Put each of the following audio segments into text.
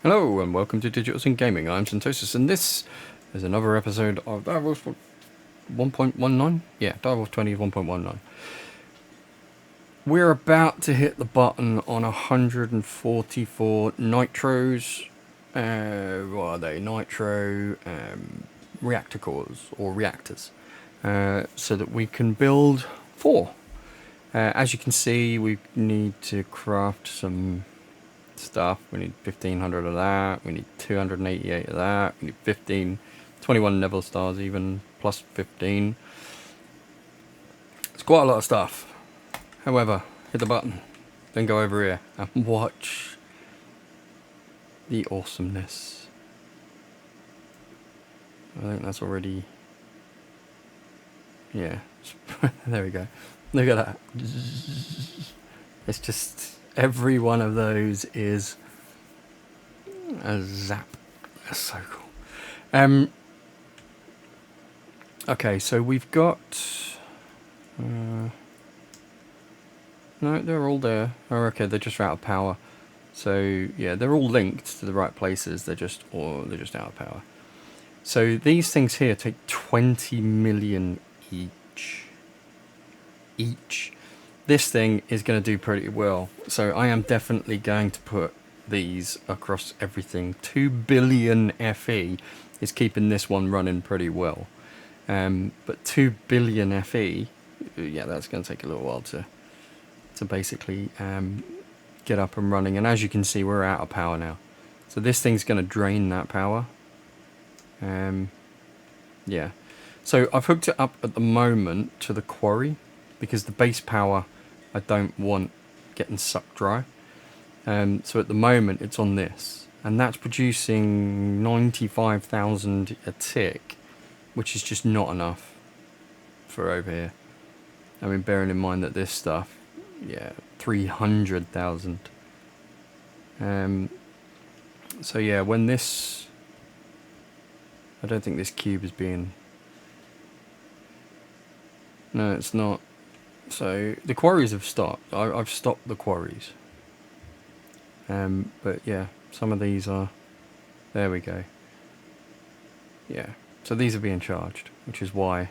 Hello and welcome to Digitals in Gaming. I'm Santosis and this is another episode of Direwolf 1.19? Yeah, Direwolf20 1.19. We're about to hit the button on 144 nitros. What are they? Nitro reactor cores or reactors. So that we can build 4. As you can see, we need to craft some stuff. We need 1500 of that, we need 288 of that, we need 21 Neville stars even, plus 15. It's quite a lot of stuff. However, hit the button, then go over here and watch the awesomeness. I think that's already, yeah, there we go. Look at that. It's just, every one of those is a zap. That's so cool. Okay, so we've got... no, they're all there. Oh, okay, they're just out of power. So, yeah, they're all linked to the right places. They're just out of power. So these things here take 20 million each. This thing is going to do pretty well. So I am definitely going to put these across everything. 2 billion FE is keeping this one running pretty well. But 2 billion FE, yeah, that's going to take a little while to basically get up and running. And as you can see, we're out of power now. So this thing's going to drain that power. Yeah. So I've hooked it up at the moment to the quarry because the base power I don't want getting sucked dry. So at the moment it's on this, and that's producing 95,000 a tick, which is just not enough for over here. I mean, bearing in mind that this stuff, yeah, 300,000. So yeah, when this, I don't think this cube is being, no, it's not. So the quarries have stopped. I've stopped the quarries. But yeah, some of these are, there we go. Yeah, so these are being charged, which is why.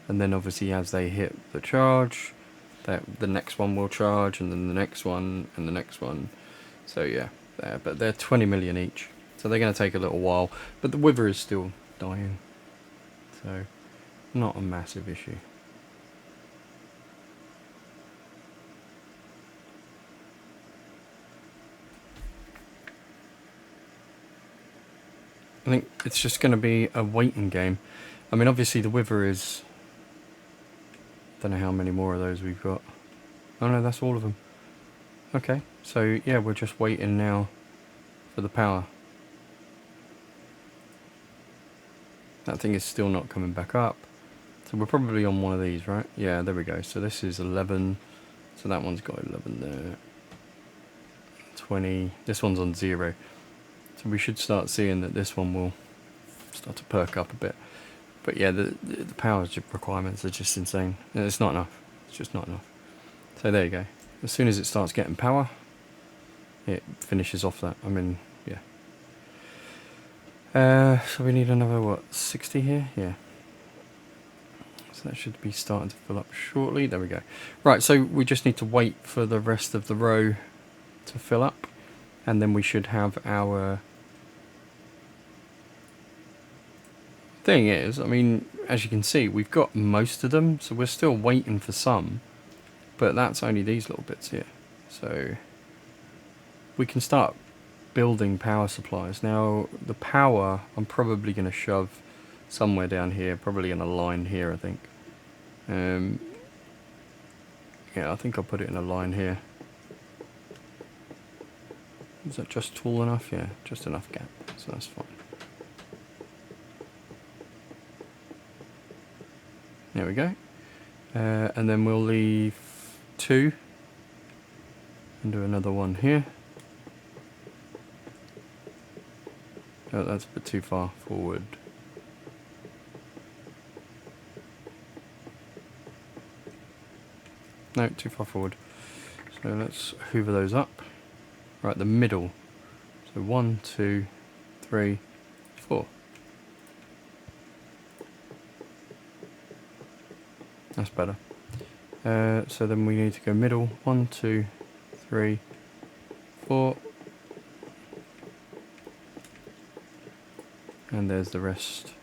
And then obviously as they hit the charge, the next one will charge, and then the next one, and the next one. So yeah, there. But they're 20 million each. So they're going to take a little while. But the wither is still dying. So not a massive issue. I think it's just going to be a waiting game. I mean, obviously the wither is... don't know how many more of those we've got. Oh no, that's all of them. Okay, so yeah, we're just waiting now for the power. That thing is still not coming back up. So we're probably on one of these, right? Yeah, there we go. So this is 11. So that one's got 11 there. 20. This one's on 0. So we should start seeing that this one will start to perk up a bit. But yeah, the power requirements are just insane. It's not enough. It's just not enough. So there you go. As soon as it starts getting power, it finishes off that. I mean, yeah. So we need another, what, 60 here? Yeah. So that should be starting to fill up shortly. There we go. Right, so we just need to wait for the rest of the row to fill up. And then we should have our... thing is, I mean, as you can see, we've got most of them, so we're still waiting for some, but that's only these little bits here. So we can start building power supplies. Now, the power, I'm probably going to shove somewhere down here, probably in a line here, I think. Yeah, I think I'll put it in a line here. Is that just tall enough? Yeah, just enough gap, so that's fine. There we go. And then we'll leave 2 and do another one here. Oh, that's a bit too far forward. No, too far forward. So let's hoover those up. Right, the middle. So So 1, 2, 3, 4. That's better. So then we need to go middle. 1, 2, 3, 4. And there's the rest.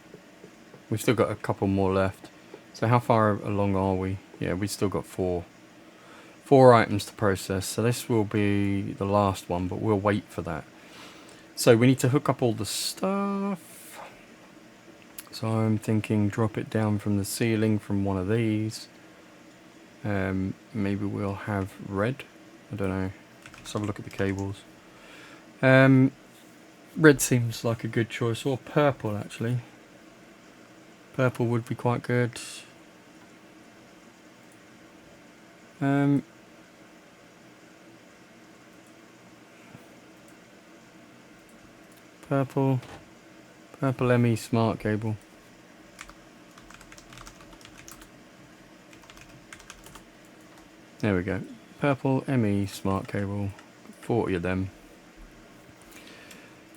We've still got a couple more left. So how far along are we? Yeah, we've still got four items to process. So this will be the last one, but we'll wait for that. So we need to hook up all the stuff. So I'm thinking drop it down from the ceiling from one of these. Maybe we'll have red. I don't know. Let's have a look at the cables. Red seems like a good choice, or purple actually. Purple would be quite good. Purple ME smart cable. There we go. Purple ME smart cable. 40 of them.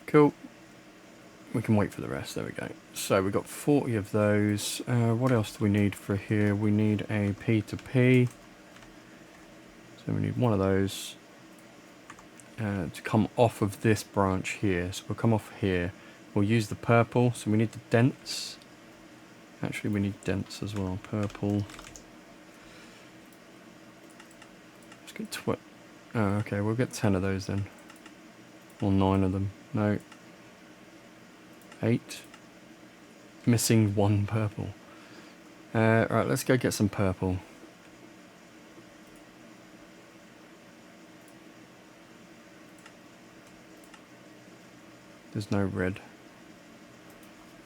Cool. We can wait for the rest. There we go. So we got 40 of those. What else do we need for here? We need a P2P. So we need one of those to come off of this branch here. So we'll come off here. We'll use the purple. So we need the dents. Actually, we need dents as well. Purple. Let's get oh, okay. We'll get 10 of those then. Or 9 of them. No. 8. Missing 1 purple. Right, let's go get some purple. There's no red.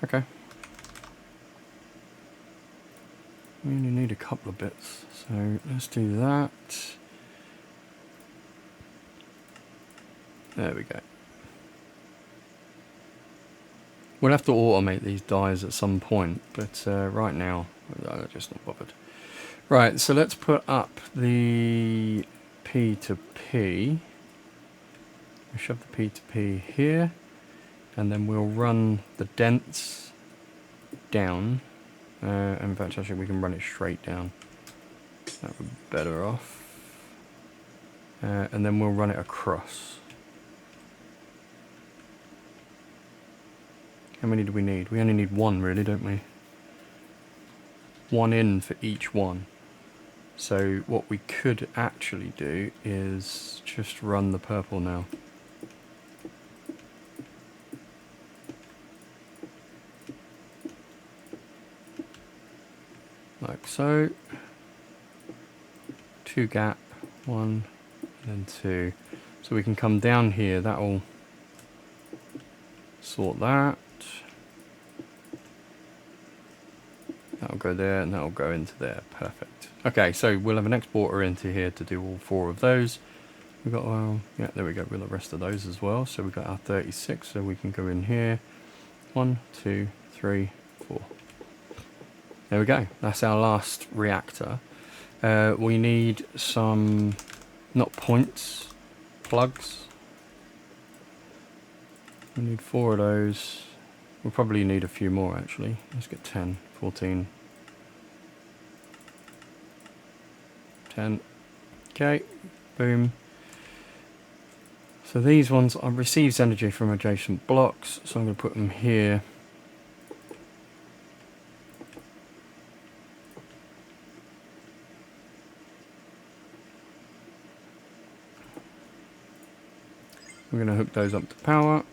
Okay. We only need a couple of bits, so let's do that. There we go. We'll have to automate these dies at some point, but right now, I'm just not bothered. Right, so let's put up the P2P. We'll shove the P2P here, and then we'll run the dents down. In fact, actually, we can run it straight down. That would be better off. And then we'll run it across. How many do we need? We only need 1, really, don't we? 1 in for each one. So what we could actually do is just run the purple now. Like so. 2 gap, 1, and then 2. So we can come down here, that'll sort that. That'll go there, and that'll go into there. Perfect. Okay, so we'll have an exporter into here to do all 4 of those. We've got, yeah, there we go, with the rest of those as well. So we've got our 36, so we can go in here. 1, 2, 3, 4. There we go. That's our last reactor. We need some, not points, plugs. We need 4 of those. We'll probably need a few more actually. Let's get 10, 14, 10. Okay, boom. So these ones are receives energy from adjacent blocks, so I'm going to put them here. We're going to hook those up to power.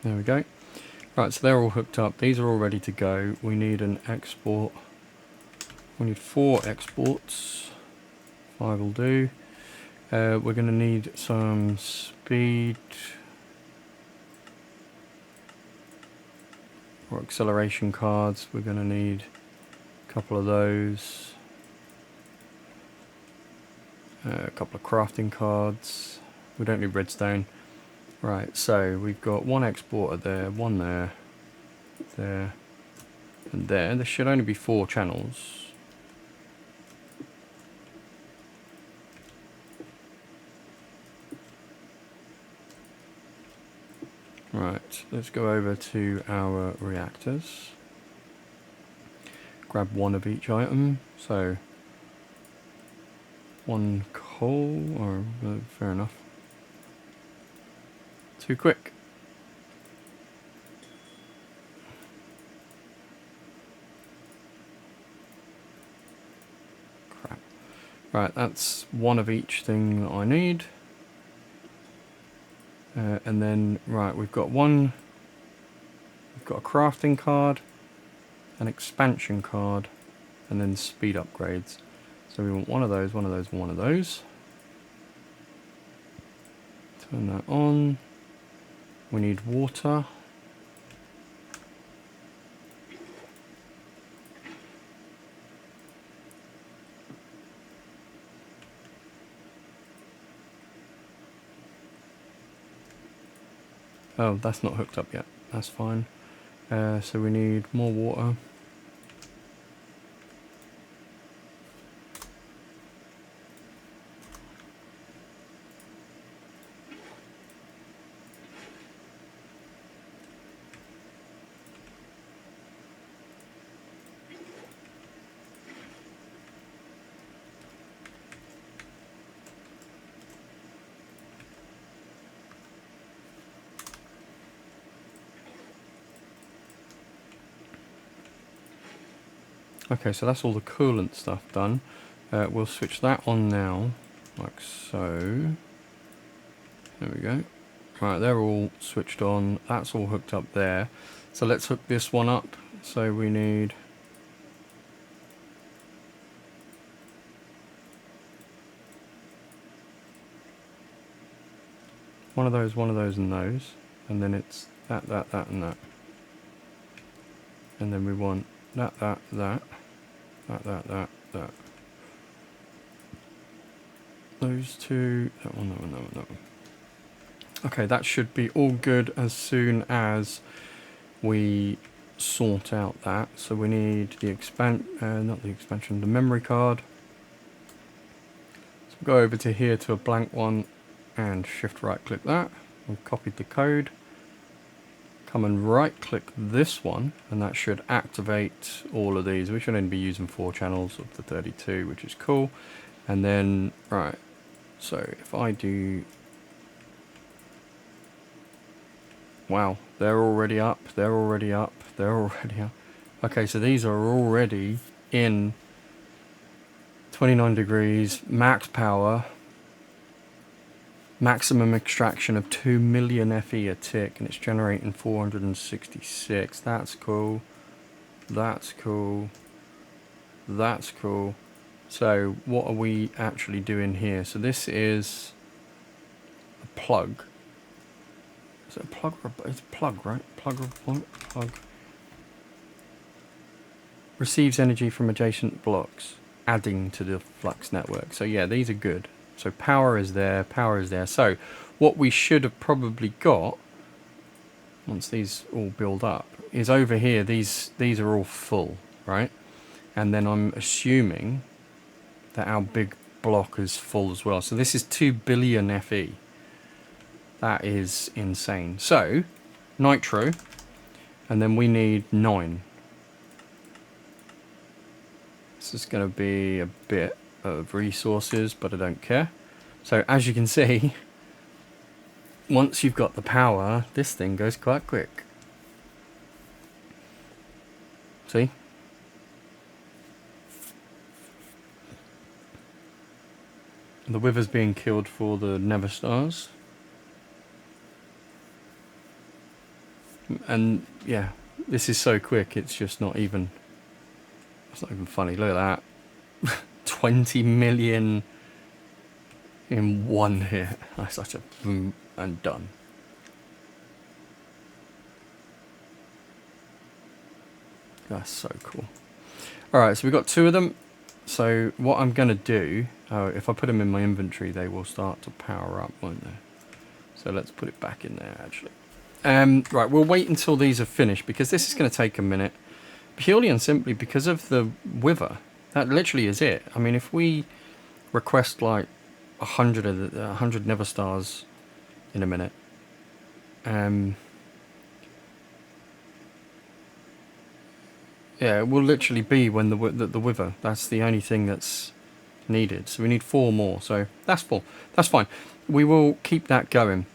There we go. Right, so they're all hooked up. These are all ready to go. We need an export. We need 4 exports. 5 will do. We're going to need some speed or acceleration cards. We're going to need a couple of those. A couple of crafting cards. We don't need redstone. Right, so we've got one exporter there, one there, there, and there. There should only be 4 channels. Right, let's go over to our reactors. Grab one of each item. So, 1 coal, or fair enough. Too quick. Crap. Right, that's one of each thing that I need. And then, right, we've got a crafting card, an expansion card, and then speed upgrades. So we want one of those, one of those, one of those. Turn that on. We need water. Oh, that's not hooked up yet. That's fine. So we need more water. Okay, so that's all the coolant stuff done. We'll switch that on now, like so. There we go. Right, they're all switched on. That's all hooked up there. So let's hook this one up. So we need... one of those, and those. And then it's that, and that. And then we want that. Those two, that one. Okay, that should be all good as soon as we sort out that. So we need the the memory card. So we'll go over to here to a blank one and shift right click that. We've copied the code. Come and right click this one and that should activate all of these. We should only be using 4 channels of the 32, which is cool. And then, right, so if I do... Wow, they're already up, they're already up. Okay, so these are already in 29 degrees, max power, maximum extraction of 2 million FE a tick, and it's generating 466. That's cool. That's cool. That's cool. So what are we actually doing here? So this is a plug. Is it a plug or it's a plug, right? Plug. Receives energy from adjacent blocks, adding to the flux network. So yeah, these are good. So power is there, So what we should have probably got, once these all build up, is over here, these are all full, right? And then I'm assuming that our big block is full as well. So this is 2 billion FE. That is insane. So, nitro, and then we need 9. This is going to be a bit of resources, but I don't care. So as you can see, once you've got the power, this thing goes quite quick. See? The wither's being killed for the Nether Stars. And yeah, this is so quick, it's just not even... It's not even funny. Look at that. 20 million in one hit. That's such a boom and done. That's so cool. Alright, so we've got 2 of them. So what I'm going to do, if I put them in my inventory, they will start to power up, won't they? So let's put it back in there, actually. Right, we'll wait until these are finished, because this is going to take a minute. Purely and simply because of the wither. That literally is it. I mean, if we request like 100 Nether Stars in a minute, yeah, it will literally be when the wither. That's the only thing that's needed. So we need 4 more. So that's full. That's fine. We will keep that going.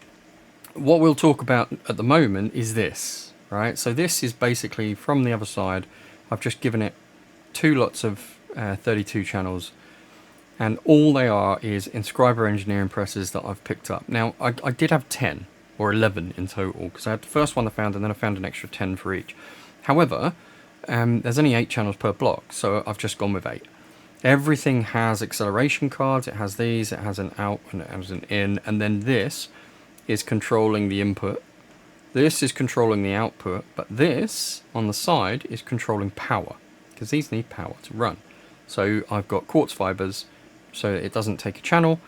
What we'll talk about at the moment is this, right? So this is basically from the other side. I've just given it 2 lots of 32 channels, and all they are is inscriber engineering presses that I've picked up. Now I did have 10 or 11 in total, because I had the first one I found, and then I found an extra 10 for each. However, there's only 8 channels per block, so I've just gone with 8. Everything has acceleration cards. It has these, it has an out and it has an in, and then this is controlling the input. This is controlling the output, but this on the side is controlling power, because these need power to run. So I've got quartz fibers, so it doesn't take a channel,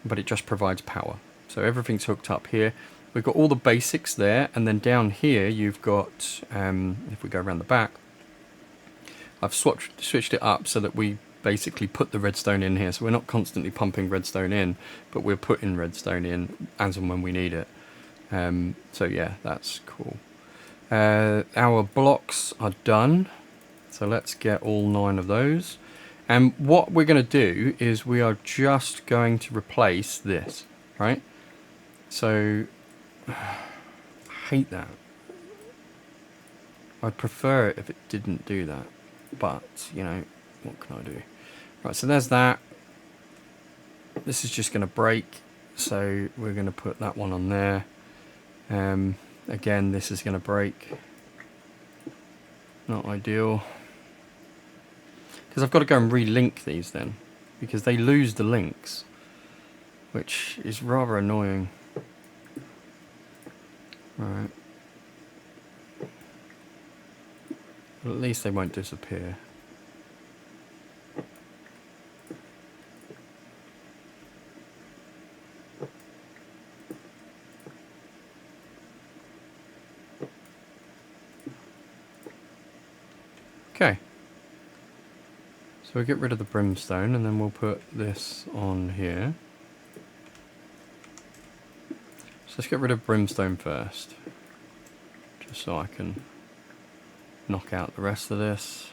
but it just provides power. So everything's hooked up here. We've got all the basics there, and then down here you've got, if we go around the back, I've switched it up so that we basically put the redstone in here. So we're not constantly pumping redstone in, but we're putting redstone in as and when we need it. So yeah, that's cool. Our blocks are done. So let's get all 9 of those. And what we're going to do is we are just going to replace this, right? So, I hate that. I'd prefer it if it didn't do that. But, you know, what can I do? Right, so there's that. This is just going to break. So we're going to put that one on there. Again, this is going to break. Not ideal. Because I've got to go and relink these then, because they lose the links, which is rather annoying. Right. But at least they won't disappear. Okay. So we'll get rid of the brimstone, and then we'll put this on here. So let's get rid of brimstone first, just so I can knock out the rest of this.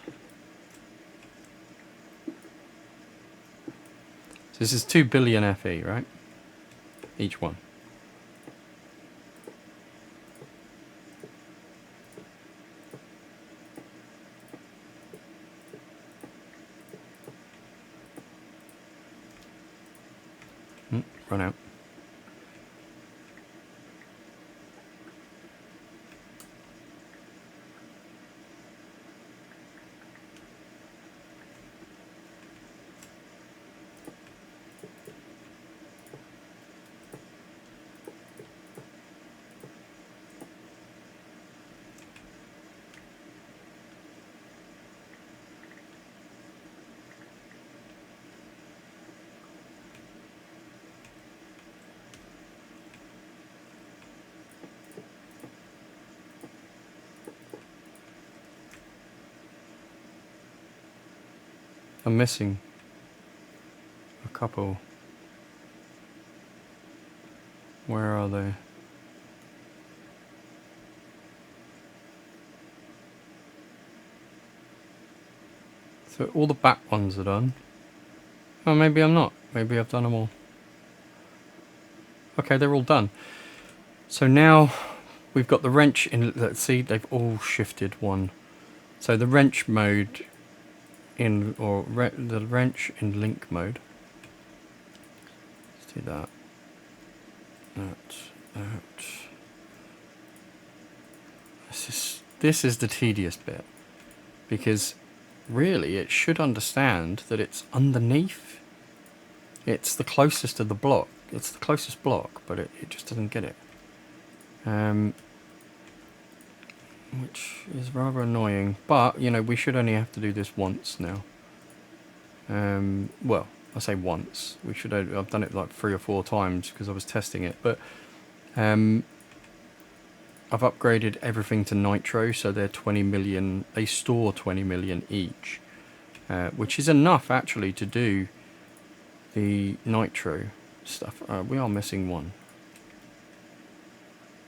So this is 2 billion FE, right? Each one. Run out. I'm missing a couple. Where are they? So all the back ones are done. Oh, maybe I'm not. Maybe I've done them all. Okay, they're all done. So now we've got the wrench in. Let's see, they've all shifted one. So the wrench mode in, or the wrench in link mode. Let's do that. That. This is the tedious bit, because really it should understand that it's underneath. It's the closest to the block. It's the closest block, but it just doesn't get it. Which is rather annoying, but you know, we should only have to do this once now. Well, I say once. I've done it like 3 or 4 times because I was testing it. But I've upgraded everything to nitro, so they're 20 million. They store 20 million each, which is enough actually to do the nitro stuff. We are missing one.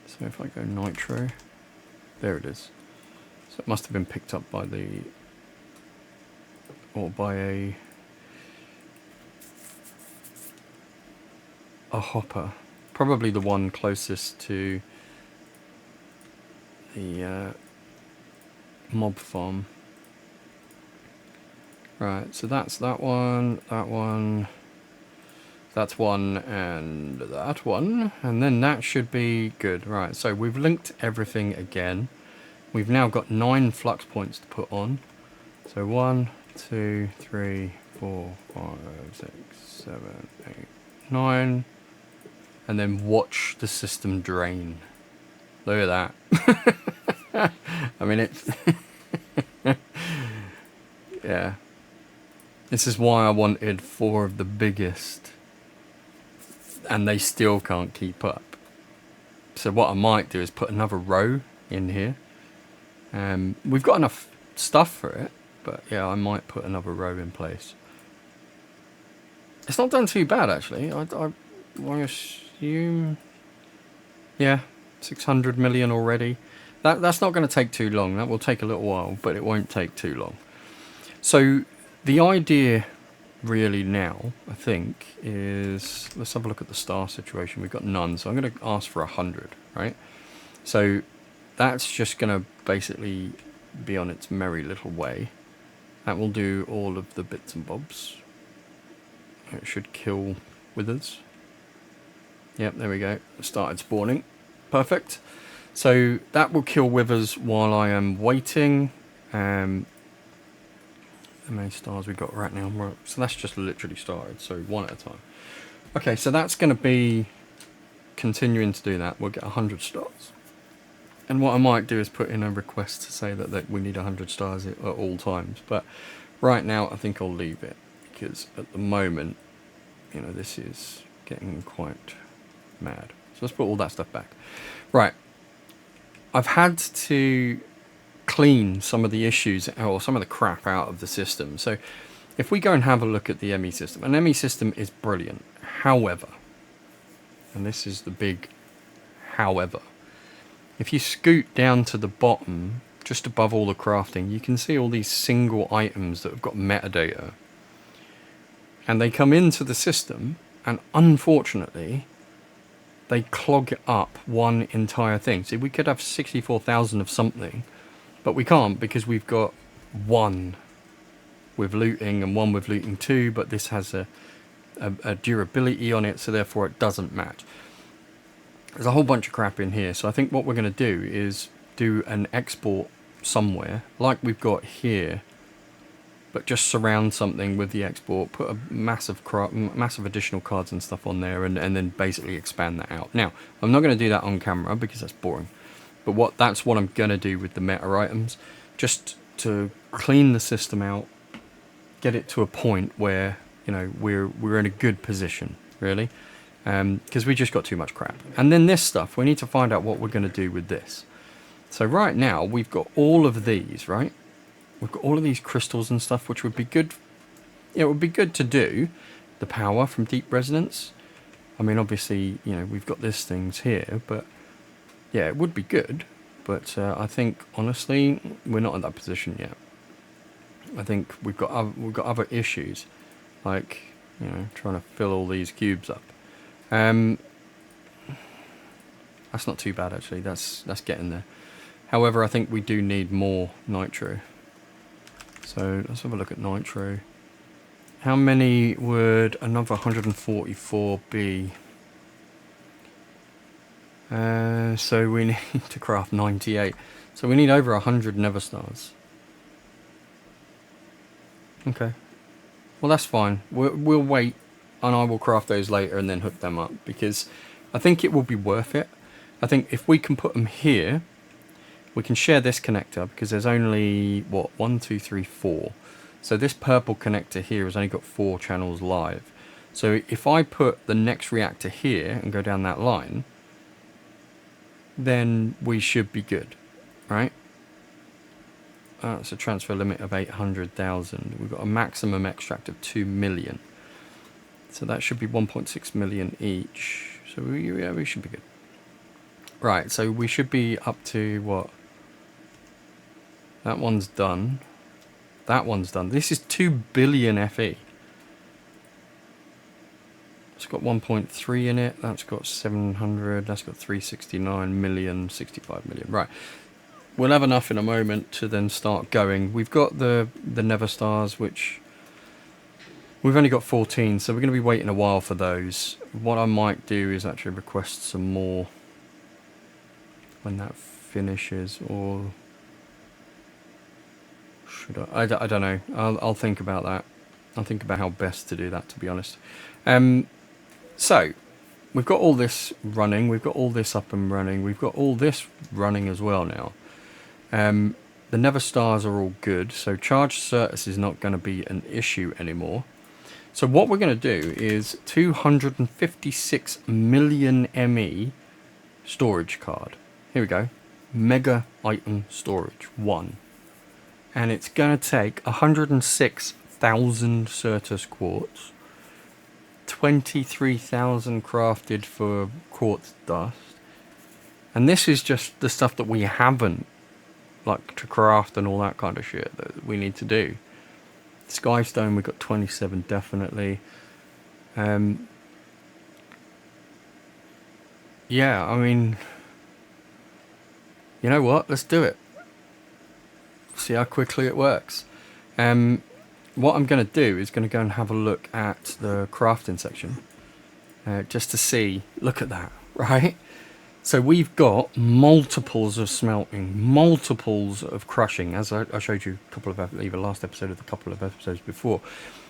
So if I go nitro, there it is. So it must have been picked up by by a hopper. Probably the one closest to the mob farm. Right, so that's that one, that's one, and that one, and then that should be good. Right, so we've linked everything again. We've now got 9 flux points to put on. So 1, 2, 3, 4, 5, 6, 7, 8, 9, and then watch the system drain. Look at that. I mean, it's yeah. This is why I wanted 4 of the biggest, and they still can't keep up. So what I might do is put another row in here. We've got enough stuff for it, but yeah, I might put another row in place. It's not done too bad actually. I assume, yeah, 600 million already. That's not going to take too long. That will take a little while, but it won't take too long. So the idea really now, I think, is, let's have a look at the star situation. We've got none, so I'm going to ask for 100, right? So that's just going to basically be on its merry little way. That will do all of the bits and bobs. It should kill withers. Yep, there we go. It started spawning. Perfect. So that will kill withers while I am waiting. How many stars we got right now? Right, so that's just literally started, so 1 at a time. Okay, so that's going to be continuing to do that. We'll get 100 stars. And what I might do is put in a request to say that we need 100 stars at all times. But right now, I think I'll leave it, because at the moment, you know, this is getting quite mad. So let's put all that stuff back. Right. I've had to clean some of the issues or some of the crap out of the system. So if we go and have a look at the ME system, an ME system is brilliant. However, and this is the big however, if you scoot down to the bottom, just above all the crafting, you can see all these single items that have got metadata. And they come into the system, and unfortunately, they clog up one entire thing. See, we could have 64,000 of something, but we can't because we've got 1 with looting and 1 with looting 2, but this has a durability on it, so therefore it doesn't match. There's a whole bunch of crap in here, so I think what we're going to do is do an export somewhere, like we've got here, but just surround something with the export, put a massive additional cards and stuff on there, and then basically expand that out. Now, I'm not going to do that on camera because that's boring, but that's what I'm going to do with the meta items, just to clean the system out, get it to a point where, you know, we're in a good position, really, because we just got too much crap. And then this stuff, we need to find out what we're going to do with this. So right now, we've got all of these, right? We've got all of these crystals and stuff, which would be good. It would be good to do the power from deep resonance. I mean, obviously, you know, we've got these things here, but yeah, it would be good. But I think, honestly, we're not in that position yet. I think we've got other issues, like, you know, trying to fill all these cubes up. That's not too bad actually. That's getting there. However, I think we do need more nitro. So let's have a look at nitro. How many would another 144 be? So we need to craft 98. So we need over 100 Nether Stars. Okay. Well, that's fine. We'll wait, and I will craft those later and then hook them up, because I think it will be worth it. I think if we can put them here, we can share this connector, because there's only, what, 1, 2, 3, 4. So this purple connector here has only got 4 channels live. So if I put the next reactor here and go down that line, then we should be good, right? It's a transfer limit of 800,000. We've got a maximum extract of 2 million. So that should be 1.6 million each. So we should be good. Right, so we should be up to what? That one's done. That one's done. This is 2 billion FE. It's got 1.3 in it. That's got 700. That's got 369 million, 65 million. Right. We'll have enough in a moment to then start going. We've got the Never Stars, which we've only got 14, so we're going to be waiting a while for those. What I might do is actually request some more when that finishes, or should I don't know. I'll think about that. I'll think about how best to do that, to be honest. So we've got all this running. We've got all this up and running. We've got all this running as well now. The Never Stars are all good, so charge certus is not going to be an issue anymore. So what we're going to do is 256 million ME storage card. Here we go. Mega item storage 1. And it's going to take 106,000 certus quartz, 23,000 crafted for quartz dust. And this is just the stuff that we haven't, like to craft and all that kind of shit that we need to do. Skystone, we got 27 definitely. Yeah, I mean, you know what? Let's do it. See how quickly it works. What I'm going to do is going to go and have a look at the crafting section, just to see. Look at that, right? So we've got multiples of smelting, multiples of crushing, as I showed you a couple of, either last episode or a couple of episodes before.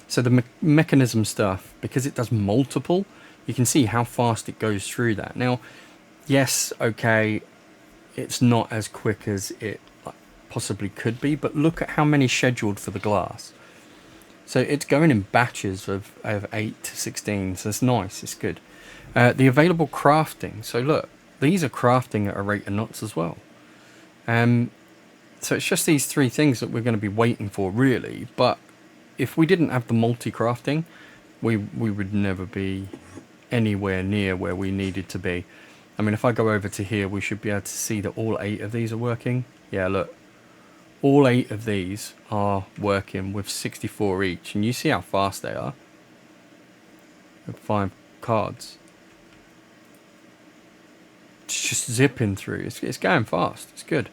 So the mechanism stuff, because it does multiple, you can see how fast it goes through that. Now, yes, okay, it's not as quick as it possibly could be, but look at how many scheduled for the glass. So it's going in batches of 8 to 16, so it's nice, it's good. The available crafting, so look, these are crafting at a rate of knots as well. So it's just these 3 things that we're going to be waiting for, really. But if we didn't have the multi-crafting, we would never be anywhere near where we needed to be. I mean, if I go over to here, we should be able to see that all 8 of these are working. Yeah, look. All 8 of these are working with 64 each. And you see how fast they are. With 5 cards. It's just zipping through. It's going fast. It's good.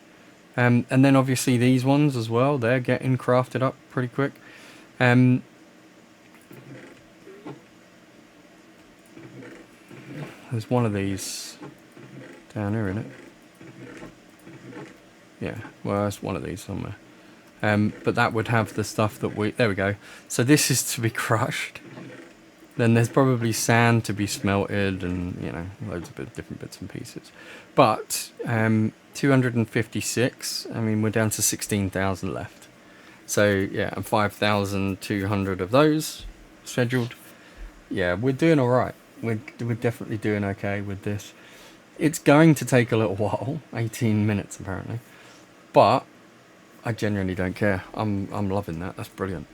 And then obviously these ones as well. They're getting crafted up pretty quick. There's one of these down here, isn't it? Yeah, well, there's one of these somewhere. But that would have the stuff that we... There we go. So this is to be crushed. Then there's probably sand to be smelted and, you know, loads of different bits and pieces. But 256, I mean, we're down to 16,000 left. So, yeah, and 5,200 of those scheduled. Yeah, we're doing all right. We're definitely doing okay with this. It's going to take a little while, 18 minutes apparently. But I genuinely don't care. I'm loving that. That's brilliant.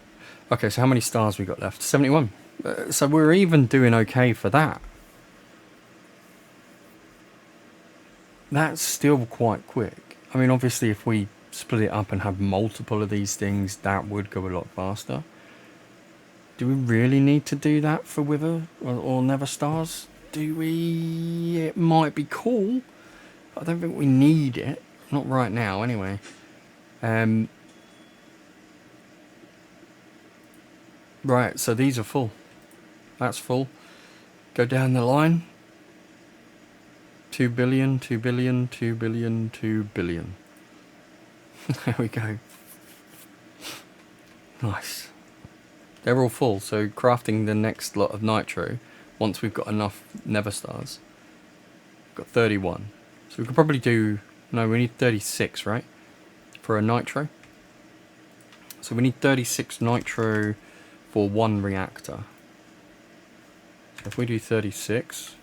Okay, so how many stars we got left? 71. So we're even doing okay for that. That's still quite quick. I mean, obviously, if we split it up and have multiple of these things, that would go a lot faster. Do we really need to do that for Wither or Never Stars? Do we? It might be cool. But I don't think we need it. Not right now, anyway. Right, so these are full. That's full. Go down the line. 2 billion, 2 billion, 2 billion, 2 billion. There we go. Nice. They're all full, so crafting the next lot of nitro, once we've got enough Never Stars. We've got 31. So we could probably do... No, we need 36, right? For a nitro. So we need 36 nitro for one reactor. So if we do 36,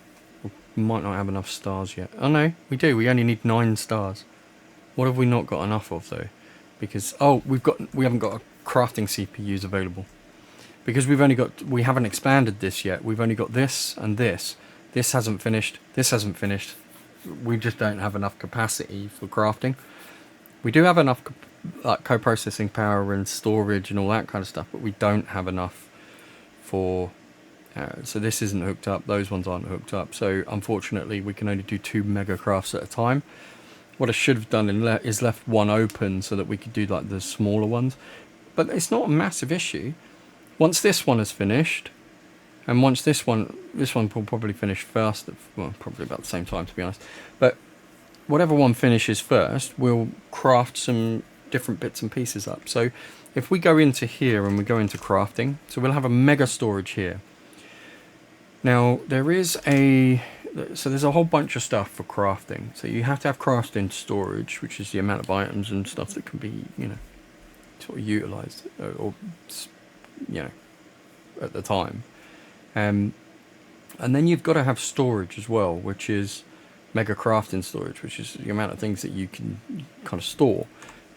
we might not have enough stars yet. Oh no, we do. We only need 9 stars. What have we not got enough of though? Because we haven't got crafting CPUs available. Because we haven't expanded this yet. We've only got this and this. This hasn't finished. This hasn't finished. We just don't have enough capacity for crafting. We do have enough co-processing power and storage and all that kind of stuff, but we don't have enough for... so this isn't hooked up. Those ones aren't hooked up. So unfortunately, we can only do 2 mega crafts at a time. What I should have done is left one open so that we could do like the smaller ones. But it's not a massive issue. Once this one is finished, and once this one will probably finish first, well, probably about the same time to be honest, but whatever one finishes first, we'll craft some different bits and pieces up. So if we go into here and we go into crafting, so we'll have a mega storage here. Now there's a whole bunch of stuff for crafting. So you have to have crafting storage, which is the amount of items and stuff that can be, sort of utilized or at the time. And then you've got to have storage as well, which is mega crafting storage, which is the amount of things that you can kind of store.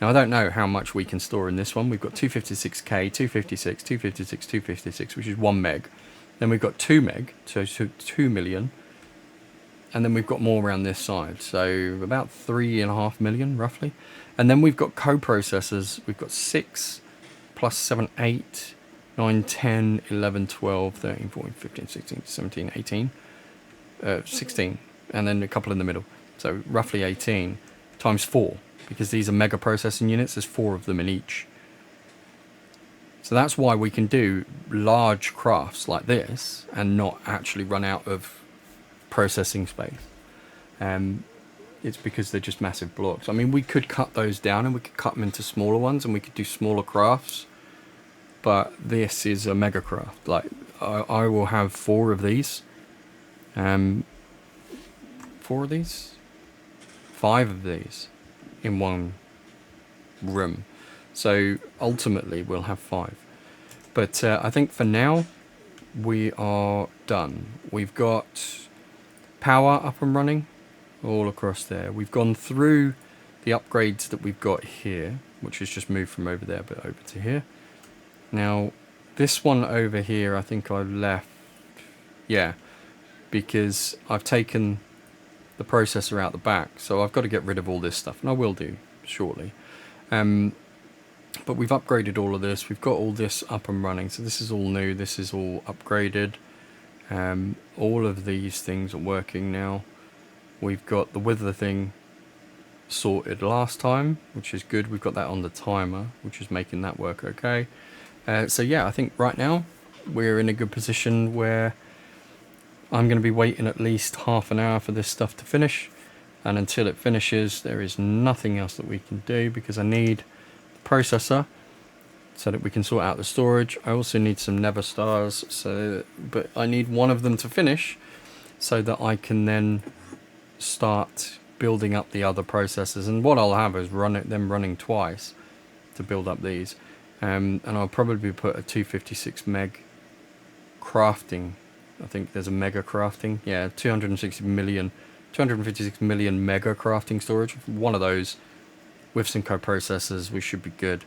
Now I don't know how much we can store in this one. We've got 256k, 256, 256, 256, which is 1 meg. Then we've got 2 meg, so 2 million. And then we've got more around this side, so about 3.5 million roughly. And then we've got co-processors. We've got 6 plus 7, 8, 9, 10, 11, 12, 13, 14, 15, 16, 17, 18, 16, and then a couple in the middle. So roughly 18 times 4, because these are mega processing units. There's 4 of them in each. So that's why we can do large crafts like this and not actually run out of processing space. It's because they're just massive blocks. I mean, we could cut those down and we could cut them into smaller ones and we could do smaller crafts. But this is a mega craft. Like, I will have 4 of these. 4 of these? 5 of these in one room. So ultimately we'll have 5. But I think for now we are done. We've got power up and running all across there. We've gone through the upgrades that we've got here, which has just moved from over there but over to here. Now this one over here I think I left, yeah, because I've taken the processor out the back, so I've got to get rid of all this stuff, and I will do shortly. But we've upgraded all of this. We've got all this up and running, so this is all new. This is all upgraded. All of these things are working now. We've got the wither thing sorted last time, which is good. We've got that on the timer, which is making that work okay. So yeah, I think right now we're in a good position where I'm going to be waiting at least half an hour for this stuff to finish, and until it finishes there is nothing else that we can do, because I need the processor so that we can sort out the storage. I also need some nether stars, but I need one of them to finish so that I can then start building up the other processors. And what I'll have is them running twice to build up these, and I'll probably put a 256 meg crafting. I think there's a mega crafting, yeah, 256 million mega crafting storage. One of those with some co-processors, we should be good.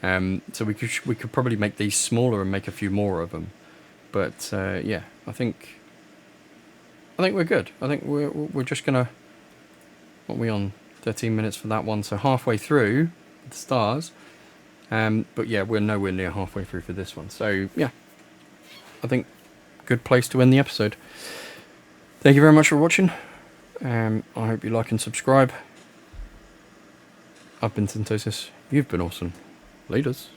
So we could probably make these smaller and make a few more of them. But yeah, I think we're good. I think we're just gonna, what are we on? 13 minutes for that one, so halfway through the stars. But yeah, we're nowhere near halfway through for this one. So yeah, I think good place to end the episode. Thank you very much for watching. I hope you like and subscribe. I've been Syntosis. You've been awesome. Laters.